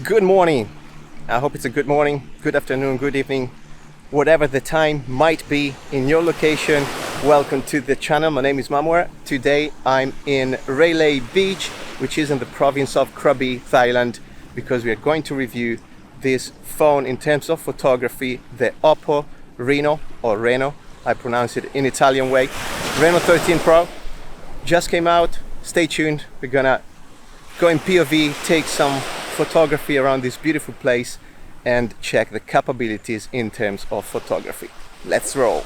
Good morning. I hope it's a good morning, good afternoon, good evening, whatever the time might be in your location. Welcome to the channel. My name is Mamo. Today I'm in Railay Beach, which is in the province of Krabi, Thailand, because we are going to review this phone in terms of photography, the OPPO Reno or Reno. I pronounce it in Italian way. Reno 13 Pro just came out. Stay tuned. We're gonna go in POV, take some photography around this beautiful place and check the capabilities in terms of photography. Let's roll.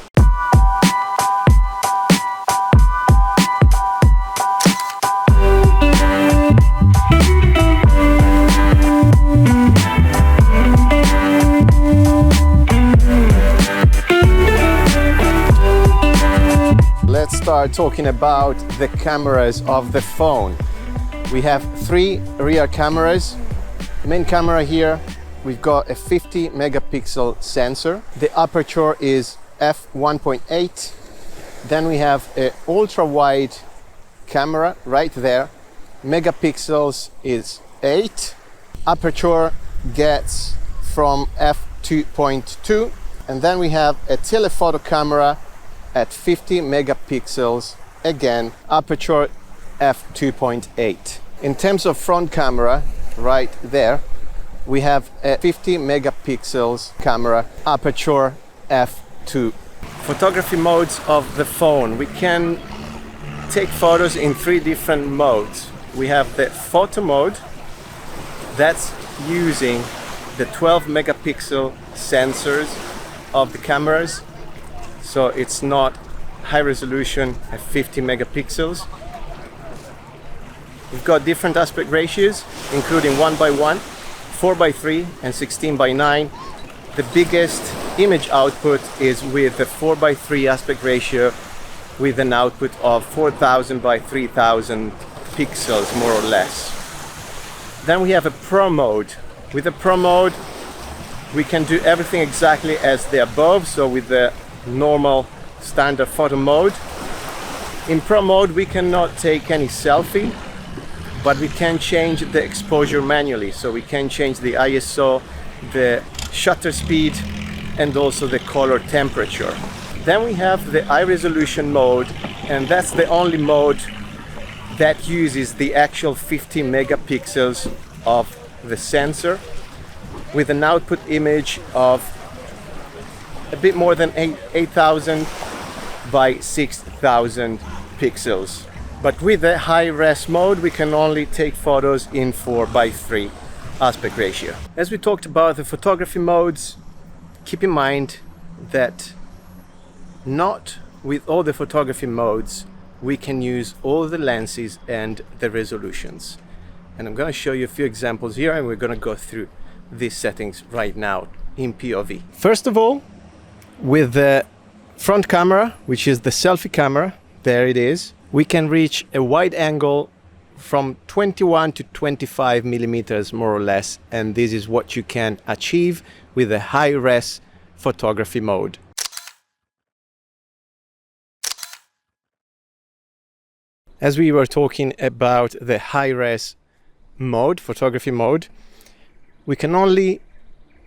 Let's start talking about the cameras of the phone. We have three rear cameras. Main camera here, we've got a 50 megapixel sensor. The aperture is f1.8. Then we have an ultra wide camera right there. Megapixels is 8. Aperture gets from f2.2. And then we have a telephoto camera at 50 megapixels. Again, aperture f2.8. In terms of front camera, right there, we have a 50 megapixels camera, aperture f2. Photography modes of the phone. We can take photos in three different modes. We have the photo mode, that's using the 12 megapixel sensors of the cameras, so it's not high resolution at 50 megapixels. We've got different aspect ratios, including 1:1, 4:3, and 16:9. The biggest image output is with the 4:3 aspect ratio, with an output of 4000 by 3000 pixels, more or less. Then we have a Pro mode. With the Pro mode, we can do everything exactly as the above, so with the normal standard photo mode. In Pro mode, we cannot take any selfie, but we can change the exposure manually, so we can change the ISO, the shutter speed, and also the color temperature. Then we have the high resolution mode, and that's the only mode that uses the actual 50 megapixels of the sensor, with an output image of a bit more than 8000 by 6000 pixels. But with the high res mode, we can only take photos in 4:3 aspect ratio. As we talked about the photography modes, keep in mind that not with all the photography modes we can use all the lenses and the resolutions. And I'm going to show you a few examples here, and we're going to go through these settings right now in POV. First of all, with the front camera, which is the selfie camera, there it is, we can reach a wide angle from 21 to 25 millimeters, more or less, and this is what you can achieve with the high-res photography mode. As we were talking about the high-res mode, photography mode, we can only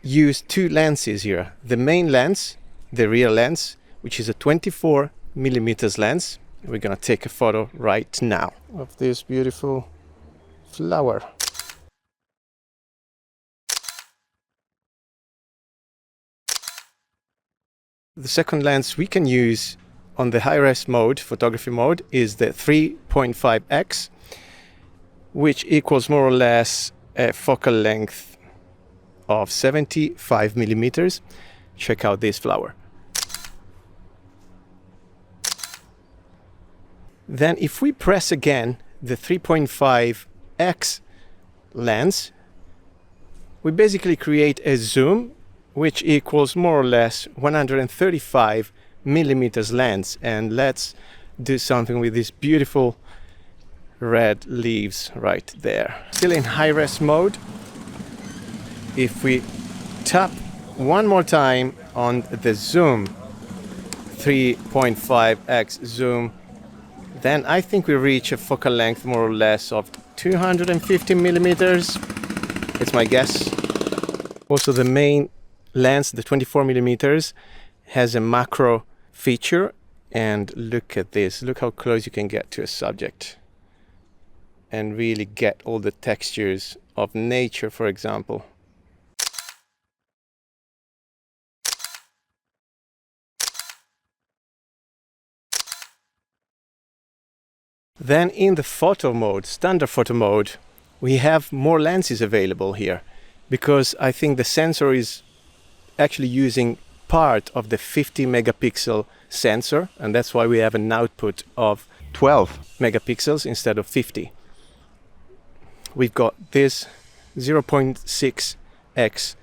use two lenses here. The main lens, the rear lens, which is a 24 millimeters lens. We're gonna take a photo right now of this beautiful flower. The second lens we can use on the high-res mode, photography mode, is the 3.5x, which equals more or less a focal length of 75 millimeters. Check out this flower. Then if we press again the 3.5x lens, we basically create a zoom which equals more or less 135 millimeters lens. And let's do something with these beautiful red leaves right there. Still in high-res mode, if we tap one more time on the zoom, 3.5x zoom, then I think we reach a focal length more or less of 250 millimeters. It's my guess. Also, the main lens, the 24 millimeters, has a macro feature. And look at this. Look how close you can get to a subject and really get all the textures of nature, for example. Then in the photo mode, standard photo mode, we have more lenses available here, because I think the sensor is actually using part of the 50 megapixel sensor, and that's why we have an output of 12 megapixels instead of 50. We've got this 0.6x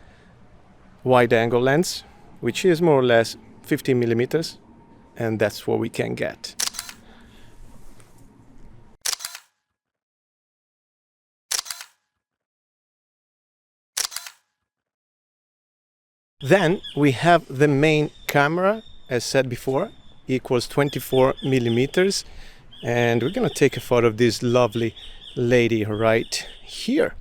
wide angle lens, which is more or less 50 millimeters, and that's what we can get. Then we have the main camera, as said before, equals 24 millimeters, and we're gonna take a photo of this lovely lady right here.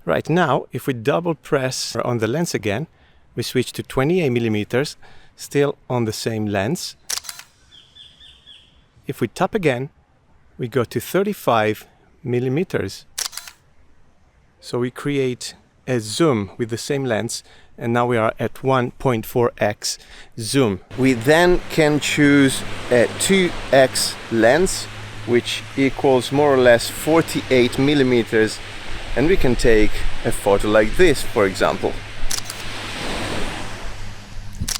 Right now, if we double press on the lens again, we switch to 28 millimeters, still on the same lens. If we tap again, we go to 35 millimeters. So we create a zoom with the same lens, and now we are at 1.4x zoom. We then can choose a 2x lens, which equals more or less 48 millimeters, and we can take a photo like this, for example.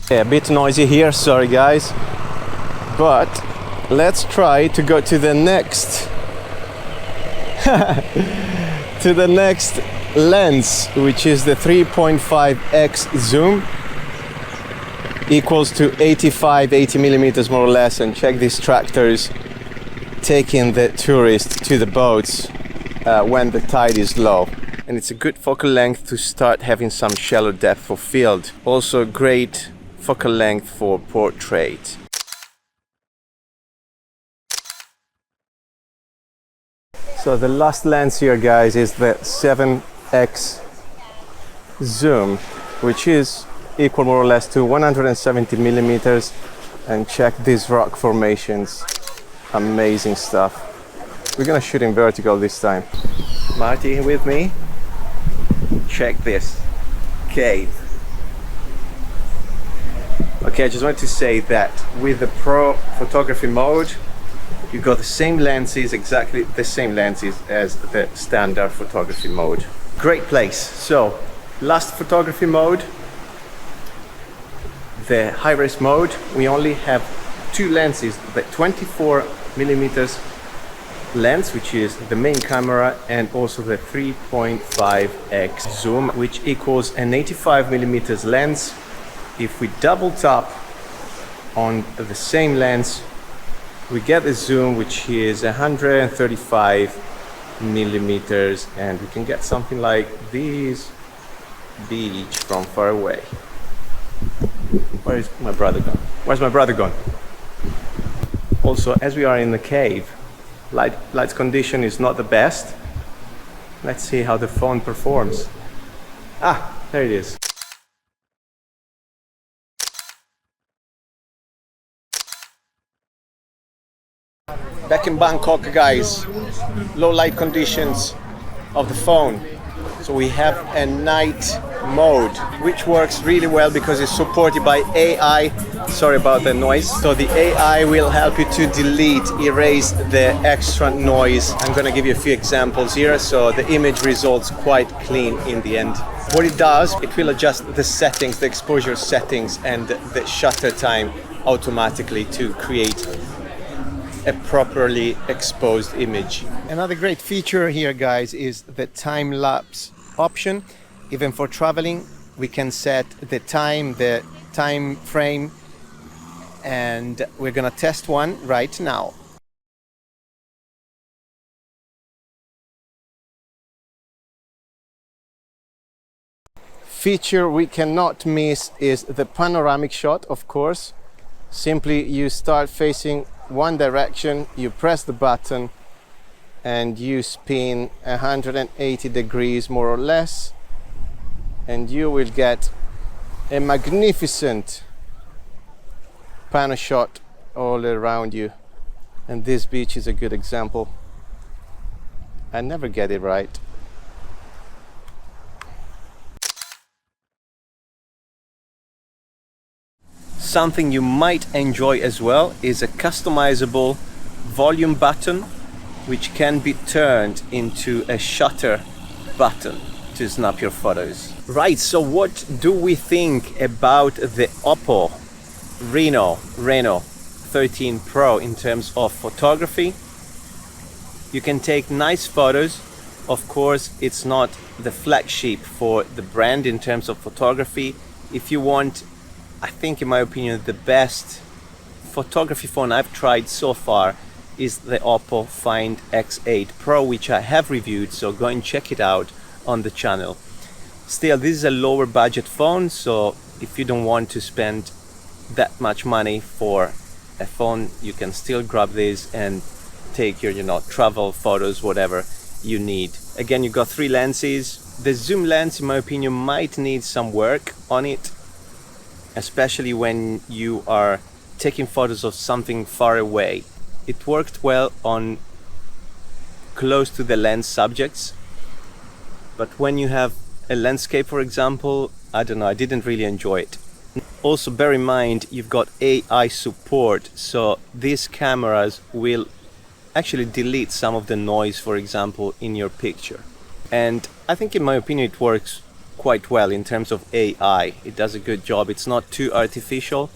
Yeah, a bit noisy here, sorry guys, but let's try to go to the next to the next lens, which is the 3.5x zoom, equals to 80 millimeters more or less. And check these tractors taking the tourists to the boats when the tide is low. And it's a good focal length to start having some shallow depth of field. Also great focal length for portrait. So the last lens here, guys, is the 7x zoom, which is equal more or less to 170 millimeters. And check these rock formations, amazing stuff. We're gonna shoot in vertical this time. Marty, with me? Check this cave. Okay, I just wanted to say that with the Pro photography mode, you got the same lenses, exactly the same lenses as the standard photography mode. Great place. So, last photography mode, the high-res mode, we only have two lenses, the 24 millimeters lens, which is the main camera, and also the 3.5x zoom, which equals an 85 millimeters lens. If we double tap on the same lens, we get a zoom which is 135 millimeters, and we can get something like this beach from far away. Where is my brother gone? Where's my brother gone? Also, as we are in the cave, light condition is not the best. Let's see how the phone performs. Ah, there it is. Back in Bangkok, guys, low light conditions of the phone. So we have a night mode, which works really well because it's supported by AI. Sorry about the noise. So the AI will help you to delete, erase the extra noise. I'm gonna give you a few examples here. So the image results quite clean in the end. What it does, it will adjust the settings, the exposure settings and the shutter time automatically to create a properly exposed image. Another great feature here, guys, is the time lapse option. Even for traveling, we can set the time frame, and we're gonna test one right now. Feature we cannot miss is the panoramic shot, of course. Simply you start facing one direction, you press the button, and you spin 180 degrees more or less, and you will get a magnificent pano shot all around you. And this beach is a good example. I never get it right. Something you might enjoy as well is a customizable volume button, which can be turned into a shutter button to snap your photos. Right, so what do we think about the OPPO Reno 13 Pro in terms of photography? You can take nice photos. Of course, it's not the flagship for the brand in terms of photography. If you want, I think in my opinion, the best photography phone I've tried so far is the OPPO Find X8 Pro, which I have reviewed, so go and check it out on the channel. Still, this is a lower budget phone, so if you don't want to spend that much money for a phone, you can still grab this and take your, travel photos, whatever you need. Again, you got 3 lenses. The zoom lens, in my opinion, might need some work on it, especially when you are taking photos of something far away. It worked well on close to the lens subjects, but when you have a landscape, for example, I don't know, I didn't really enjoy it. Also bear in mind, you've got AI support, so these cameras will actually delete some of the noise, for example, in your picture. And I think, in my opinion, it works quite well in terms of AI. It does a good job. It's not too artificial,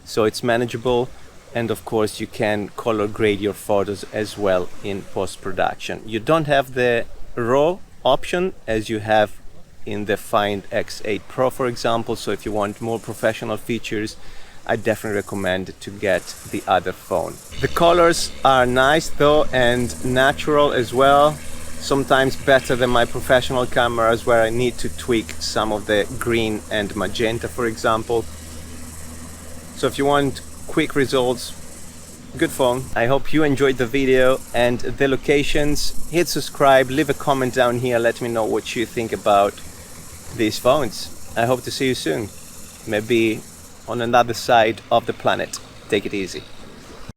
so it's manageable. And of course, you can color grade your photos as well in post-production. You don't have the RAW option as you have in the Find X8 Pro, for example. So if you want more professional features, I definitely recommend to get the other phone. The colors are nice though, and natural as well. Sometimes better than my professional cameras, where I need to tweak some of the green and magenta, for example. So if you want quick results, good phone. I hope you enjoyed the video and the locations. Hit subscribe, leave a comment down here, let me know what you think about these phones. I hope to see you soon, maybe on another side of the planet. Take it easy.